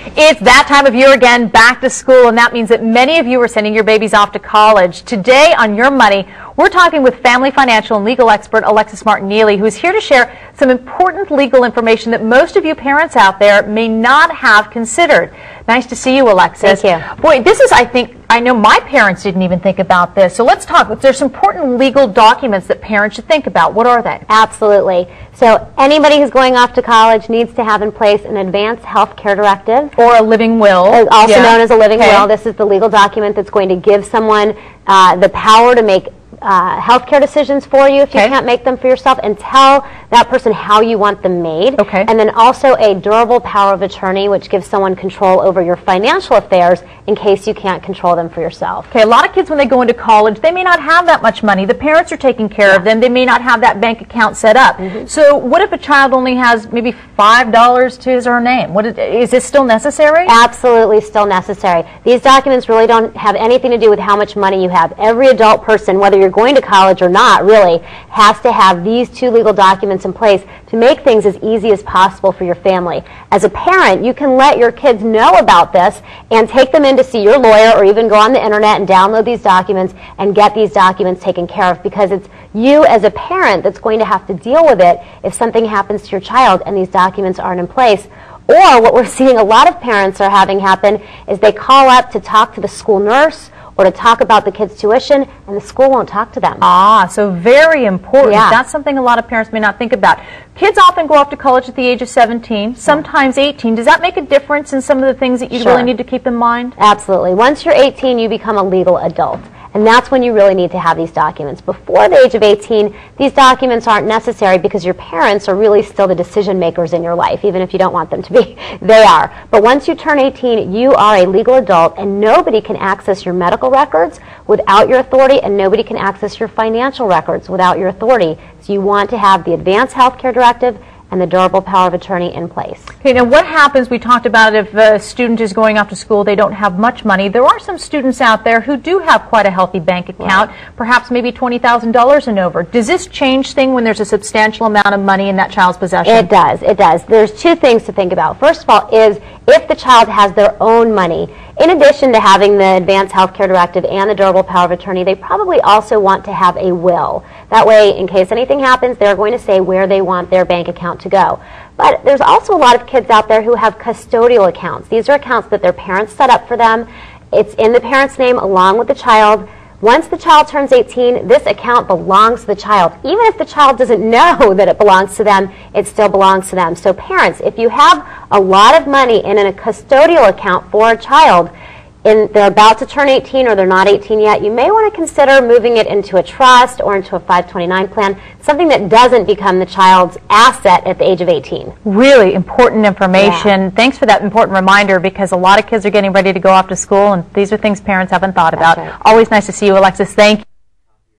It's that time of year again, back to school, and that means that many of you are sending your babies off to college. Today on Your Money, we're talking with family financial and legal expert Alexis Neely, who is here to share some important legal information that most of you parents out there may not have considered. Nice to see you, Alexis. Thank you. Boy, this is, I know my parents didn't even think about this. So let's talk. There's some important legal documents that parents should think about. What are they? Absolutely. So anybody who's going off to college needs to have in place an advanced health care directive. Or a living will. Also known as a living will. This is the legal document that's going to give someone the power to make healthcare decisions for you if you can't make them for yourself, and tell that person how you want them made. And then also a durable power of attorney, which gives someone control over your financial affairs in case you can't control them for yourself. A lot of kids, when they go into college, they may not have that much money. The parents are taking care of them. They may not have that bank account set up. So what if a child only has maybe $5 to his or her name? Is this still necessary? Absolutely still necessary. These documents really don't have anything to do with how much money you have. Every adult person, whether you're going to college or not, really has to have these two legal documents in place to make things as easy as possible for your family. As a parent, you can let your kids know about this and take them in to see your lawyer, or even go on the internet and download these documents and get these documents taken care of, because it's you as a parent that's going to have to deal with it if something happens to your child and these documents aren't in place. Or what we're seeing a lot of parents are having happen is they call up to talk to the school nurse or to talk about the kids' tuition, and the school won't talk to them. So very important. That's something a lot of parents may not think about. Kids often go off to college at the age of 17, sometimes 18. Does that make a difference in some of the things that you really need to keep in mind? Absolutely. Once you're 18, you become a legal adult. And that's when you really need to have these documents. Before the age of 18, these documents aren't necessary because your parents are really still the decision makers in your life, even if you don't want them to be. They are. But once you turn 18, you are a legal adult, and nobody can access your medical records without your authority, and nobody can access your financial records without your authority. So you want to have the Advanced Health Care Directive and the durable power of attorney in place. Now what happens, we talked about if a student is going off to school, they don't have much money. There are some students out there who do have quite a healthy bank account, perhaps maybe $20,000 and over. Does this change things when there's a substantial amount of money in that child's possession? It does, it does. There's two things to think about. First of all is if the child has their own money, in addition to having the Advanced Health Care Directive and the durable power of attorney, they probably also want to have a will. That way, in case anything happens, they're going to say where they want their bank account to go. But there's also a lot of kids out there who have custodial accounts. These are accounts that their parents set up for them. It's in the parent's name along with the child. Once the child turns 18, this account belongs to the child. Even if the child doesn't know that it belongs to them, it still belongs to them. So parents, if you have a lot of money in a custodial account for a child, and they're about to turn 18 or they're not 18 yet, you may want to consider moving it into a trust or into a 529 plan, something that doesn't become the child's asset at the age of 18. Really important information. Thanks for that important reminder, because a lot of kids are getting ready to go off to school, and these are things parents haven't thought about. Always nice to see you, Alexis. Thank you.